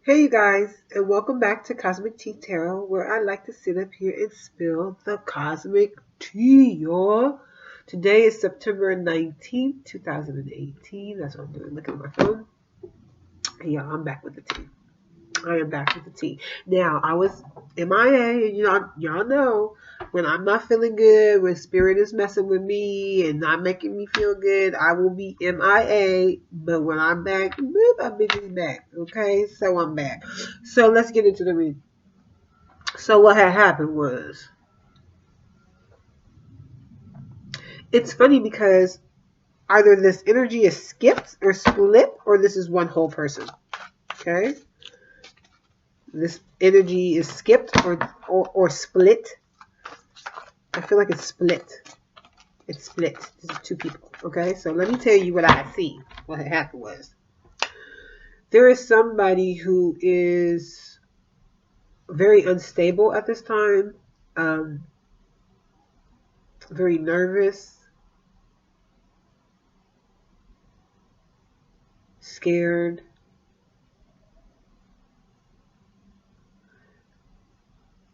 Hey you guys, and welcome back to Cosmic Tea Tarot, where I like to sit up here and spill the cosmic tea, y'all. Today is September 19th, 2018. That's what I'm doing. Look at my phone. Hey y'all, I'm back with the tea. I am back with the tea. Now, I was MIA, and y'all know when I'm not feeling good, when spirit is messing with me and not making me feel good, I will be MIA. But when I'm back, boop, I'm busy back. Okay, so I'm back. So let's get into the read. So what had happened was, it's funny because either this energy is skipped or split, or this is one whole person. Okay, this energy is skipped or split. I feel like it's split. It's split. This is two people. Okay, so let me tell you what I see. What had happened was, there is somebody who is very unstable at this time, um, very nervous, scared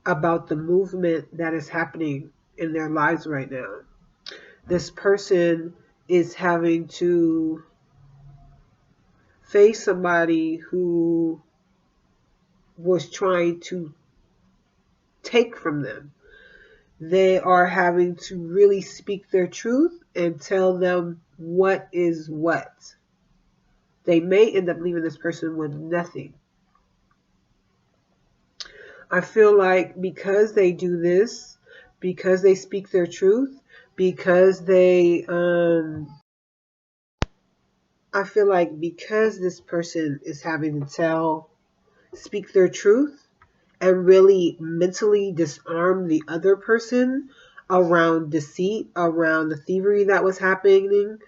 about the movement that is happening in their lives right now. This person is having to face somebody who was trying to take from them. They are having to really speak their truth and tell them what is what. They may end up leaving this person with nothing. I feel like because they do this, because they speak their truth, because I feel like because this person is having to speak their truth and really mentally disarm the other person around deceit, around the thievery that was happening,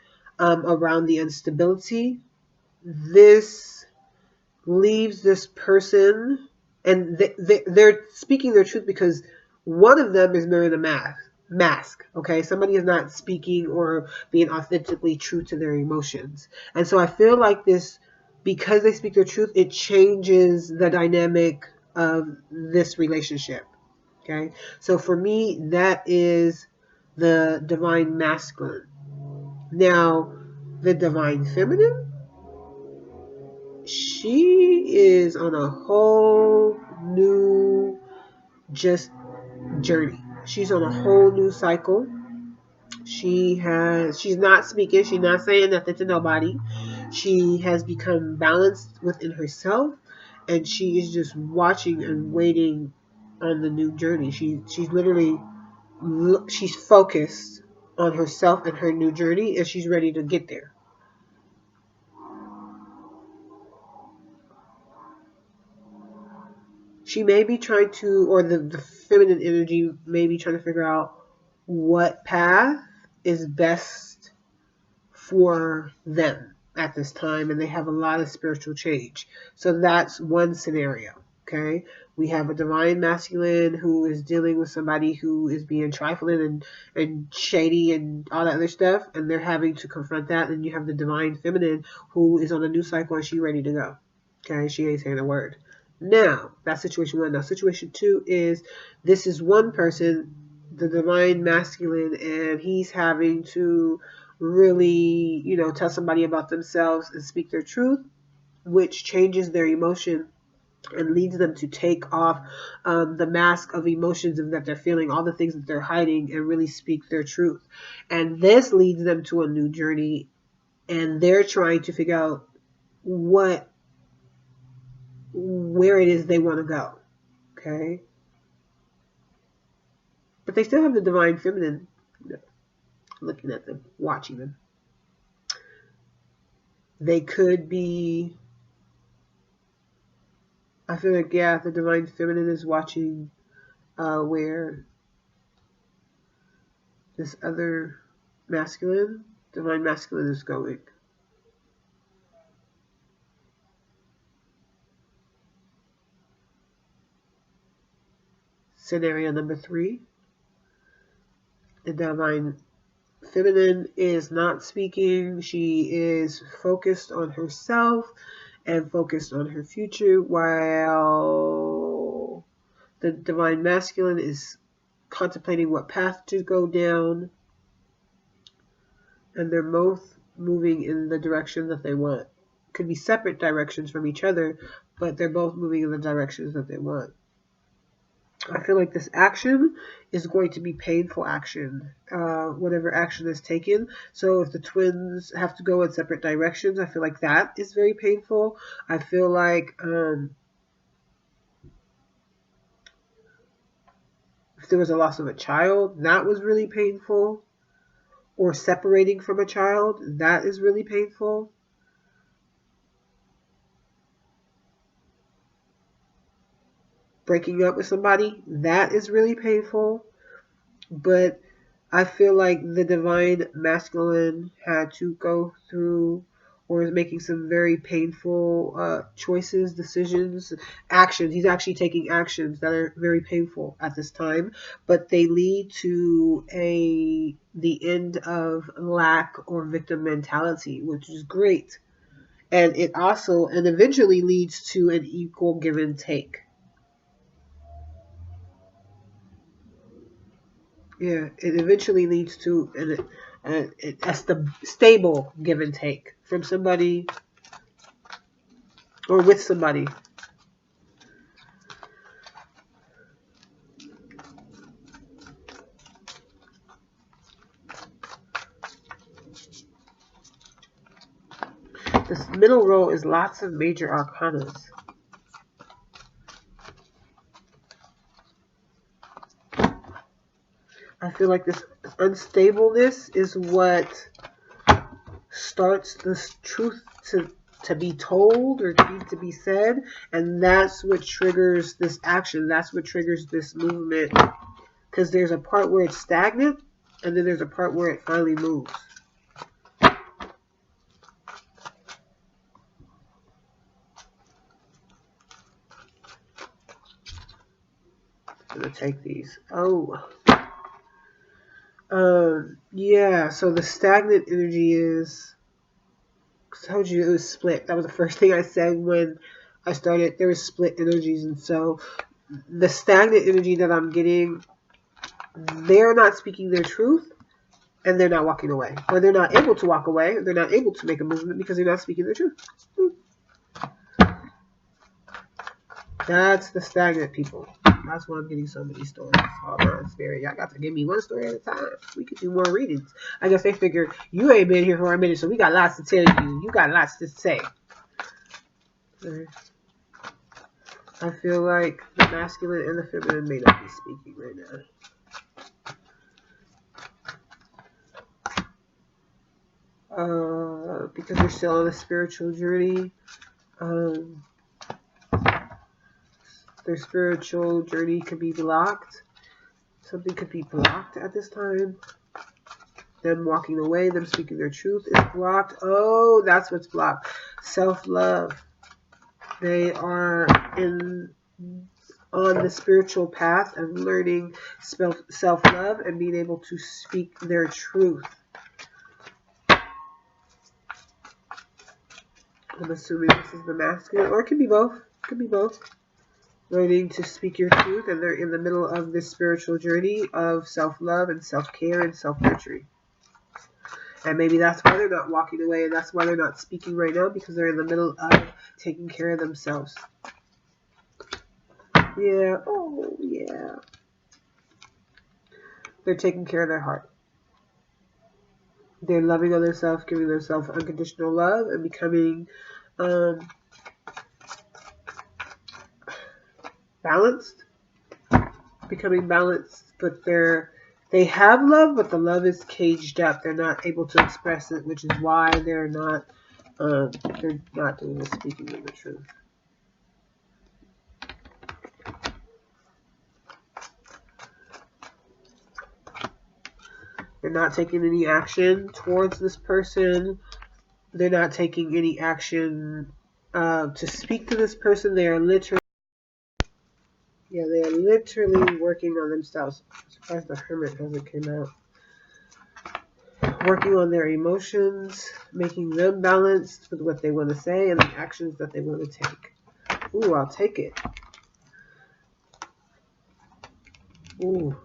around the instability. This leaves this person, and they're speaking their truth because one of them is wearing a mask. Okay, somebody is not speaking or being authentically true to their emotions, and so I feel like this, because they speak their truth, it changes the dynamic of this relationship. Okay, so for me, that is the divine masculine. Now, the divine feminine, she is on a whole new just journey. She's on a whole new cycle. She's not speaking, she's not saying nothing to nobody. She has become balanced within herself, and she is just watching and waiting on the new journey. She's literally, she's focused on herself and her new journey, and she's ready to get there. She may be trying to, or the feminine energy may be trying to figure out what path is best for them at this time, and they have a lot of spiritual change. So that's one scenario. Okay, we have a divine masculine who is dealing with somebody who is being trifling and shady and all that other stuff, and they're having to confront that. And you have the divine feminine who is on a new cycle and she's ready to go. Okay, she ain't saying a word. Now, that's situation one. Now, situation two is, this is one person, the divine masculine, and he's having to really, tell somebody about themselves and speak their truth, which changes their emotion and leads them to take off the mask of emotions that they're feeling, all the things that they're hiding, and really speak their truth. And this leads them to a new journey, and they're trying to figure out where it is they want to go. Okay, but they still have the divine feminine looking at them, watching them. They could be, I feel like, yeah, the divine feminine is watching where this other divine masculine is going. Scenario number three, the divine feminine is not speaking. She is focused on herself and focused on her future, while the divine masculine is contemplating what path to go down, and they're both moving in the direction that they want. Could be separate directions from each other, but they're both moving in the directions that they want. I feel like this action is going to be painful action, whatever action is taken. So if the twins have to go in separate directions, I feel like that is very painful. I feel like if there was a loss of a child, that was really painful. Or separating from a child, that is really painful. Breaking up with somebody, that is really painful. But I feel like the divine masculine had to go through or is making some very painful choices, decisions, actions. He's actually taking actions that are very painful at this time, but they lead to the end of lack or victim mentality, which is great. And it also and eventually leads to an equal give and take. Yeah, it eventually leads to a stable give and take from somebody or with somebody. This middle row is lots of major arcanas. I feel like this unstableness is what starts this truth to be told or to be said, and that's what triggers this action. That's what triggers this movement, because there's a part where it's stagnant and then there's a part where it finally moves. I'm gonna take these. Yeah, so the stagnant energy is, I told you it was split. That was the first thing I said when I started. There was split energies, and so the stagnant energy that I'm getting, they're not speaking their truth, and they're not walking away. Or they're not able to walk away. They're not able to make a movement because they're not speaking their truth. That's the stagnant people. That's why I'm getting so many stories. Oh man, Spirit, y'all got to give me one story at a time. We could do more readings. I guess they figured you ain't been here for a minute, so we got lots to tell you. You got lots to say. I feel like the masculine and the feminine may not be speaking right now. Because they're still on a spiritual journey. Their spiritual journey could be blocked. Something could be blocked at this time. Them walking away, them speaking their truth is blocked. Oh, that's what's blocked. Self-love. They are on the spiritual path of learning self-love and being able to speak their truth. I'm assuming this is the masculine, or it could be both. Could be both. Learning to speak your truth, and they're in the middle of this spiritual journey of self-love and self-care and self-nurturing. And maybe that's why they're not walking away, and that's why they're not speaking right now, because they're in the middle of taking care of themselves. Yeah, oh yeah. They're taking care of their heart. They're loving on themselves, giving themselves unconditional love, and becoming balanced. Becoming balanced, but they have love, but the love is caged up. They're not able to express it, which is why they're not doing the speaking of the truth. They're not taking any action towards this person. They're not taking any action to speak to this person. They are literally working on themselves. I'm surprised the Hermit hasn't came out. working on their emotions, making them balanced with what they want to say and the actions that they want to take. Ooh, I'll take it. Ooh,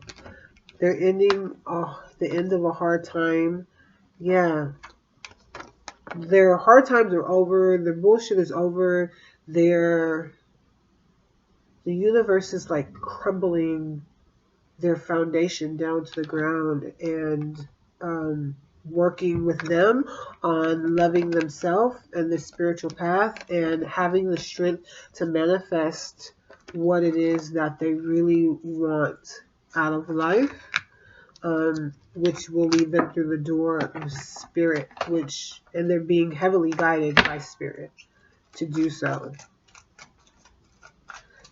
they're ending the end of a hard time. Yeah. Their hard times are over. Their bullshit is over. The universe is like crumbling their foundation down to the ground and working with them on loving themselves and the spiritual path and having the strength to manifest what it is that they really want out of life, which will lead them through the door of spirit, and they're being heavily guided by spirit to do so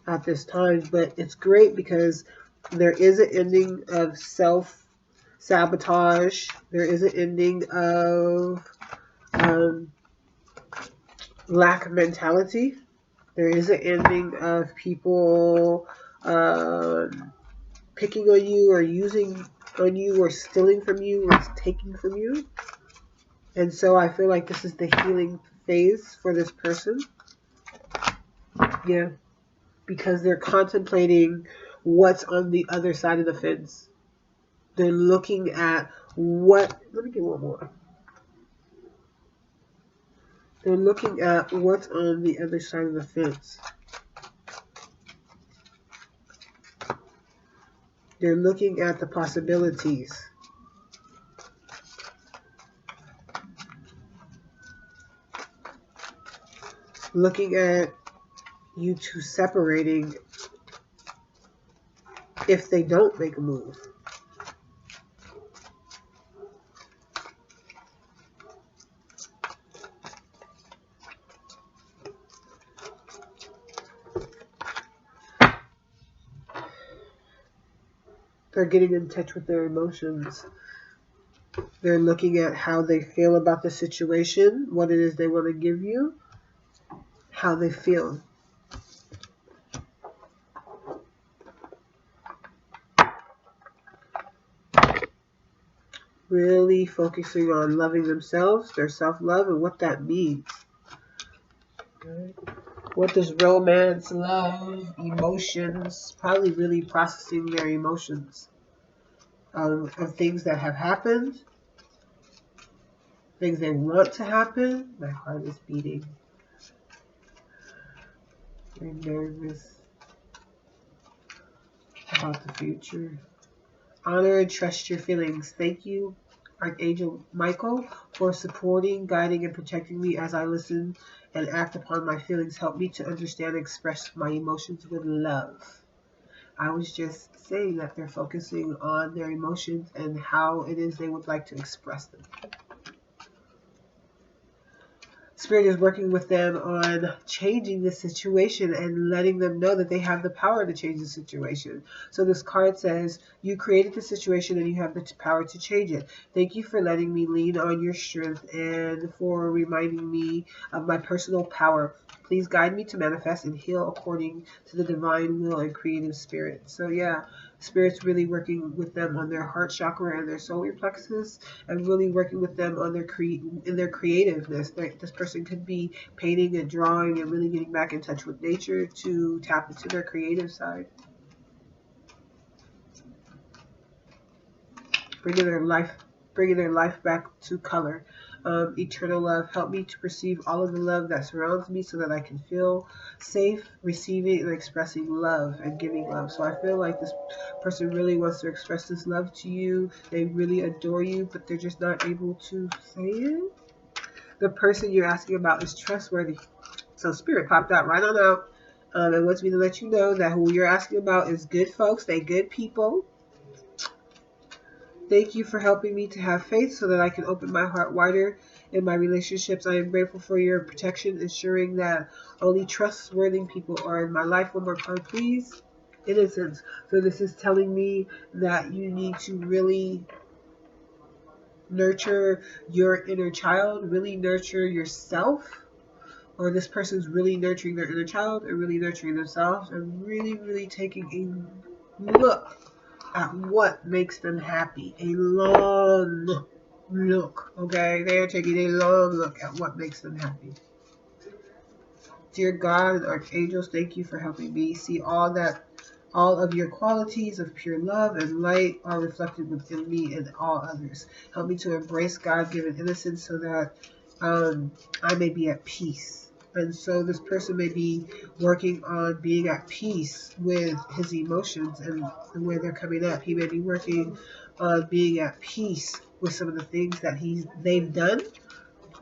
at this time. But it's great because there is an ending of self-sabotage. There is an ending of lack mentality. There is an ending of people picking on you or using on you or stealing from you or taking from you. And so I feel like this is the healing phase for this person. Yeah. Because they're contemplating what's on the other side of the fence. They're looking at let me get one more. They're looking at what's on the other side of the fence. They're looking at the possibilities. Looking at you two separating if they don't make a move. They're getting in touch with their emotions. They're looking at how they feel about the situation, what it is they want to give you, how they feel. Really focusing on loving themselves, their self-love, and what that means. What does romance, love, emotions, probably really processing their emotions of things that have happened, things they want to happen. My heart is beating. I'm nervous about the future. Honor and trust your feelings. Thank you, Archangel Michael, for supporting, guiding, and protecting me as I listen and act upon my feelings. Help me to understand and express my emotions with love. I was just saying that they're focusing on their emotions and how it is they would like to express them. Spirit is working with them on changing the situation and letting them know that they have the power to change the situation. So this card says, you created the situation and you have the power to change it. Thank you for letting me lean on your strength and for reminding me of my personal power. Please guide me to manifest and heal according to the divine will and creative spirit. So yeah, Spirit's really working with them on their heart chakra and their solar plexus, and really working with them on their creativeness. This person could be painting and drawing and really getting back in touch with nature to tap into their creative side. Bringing their life back to color. Eternal love, help me to perceive all of the love that surrounds me so that I can feel safe receiving and expressing love and giving love. So I feel like this person really wants to express this love to you. They really adore you, but they're just not able to say it. The person you're asking about is trustworthy. So Spirit popped out right on out and wants me to let you know that who you're asking about is good folks. They good people. Thank you for helping me to have faith so that I can open my heart wider in my relationships. I am grateful for your protection, ensuring that only trustworthy people are in my life. One more card, please. Innocence. So this is telling me that you need to really nurture your inner child, really nurture yourself. Or this person's really nurturing their inner child and really nurturing themselves and really, really taking a look at what makes them happy. A long look, okay? They are taking a long look at what makes them happy. Dear God and archangels, thank you for helping me see all of your qualities of pure love and light are reflected within me and all others. Help me to embrace God-given innocence so that I may be at peace. And so this person may be working on being at peace with his emotions and where they're coming up. He may be working on being at peace with some of the things that they've done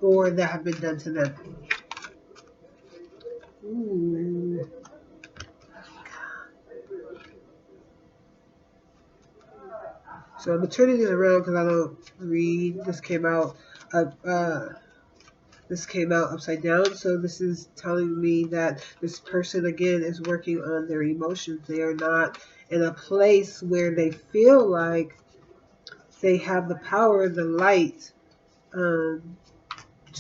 or that have been done to them. Ooh. So I'm turning it around because I don't read. This came out upside down. So this is telling me that this person again is working on their emotions. They are not in a place where they feel like they have the power, the light, to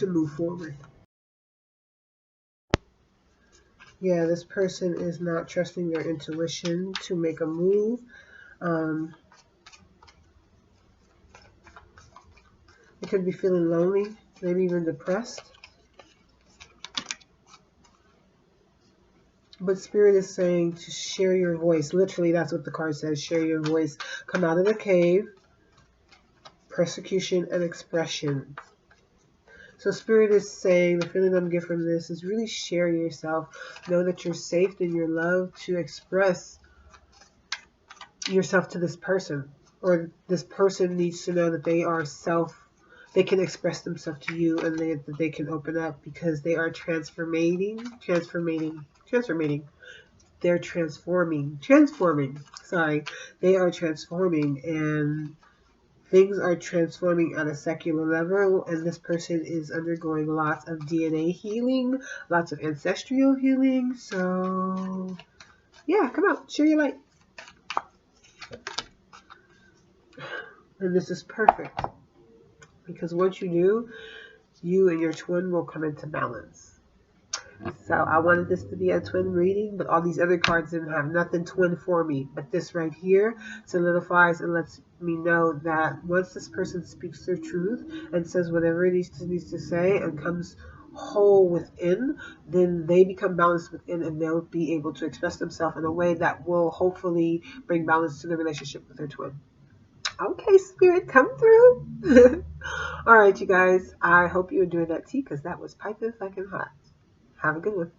move forward. Yeah, this person is not trusting their intuition to make a move. They could be feeling lonely, maybe even depressed. But Spirit is saying to share your voice. Literally, that's what the card says. Share your voice. Come out of the cave. Persecution and expression. So Spirit is saying, the feeling I'm getting from this is really share yourself. Know that you're safe in your love to express yourself to this person. Or this person needs to know that they can express themselves to you and that they can open up because they are transforming. They're transforming. Sorry. They are transforming and things are transforming at a secular level, and this person is undergoing lots of DNA healing, lots of ancestral healing. So, yeah, come out, share your light. And this is perfect because once you do, you and your twin will come into balance. So I wanted this to be a twin reading, but all these other cards didn't have nothing twin for me. But this right here solidifies and lets me know that once this person speaks their truth and says whatever it needs to say and comes whole within, then they become balanced within and they'll be able to express themselves in a way that will hopefully bring balance to the relationship with their twin. Okay, Spirit, come through. All right, you guys. I hope you enjoyed that tea because that was piping fucking hot. Have a good one.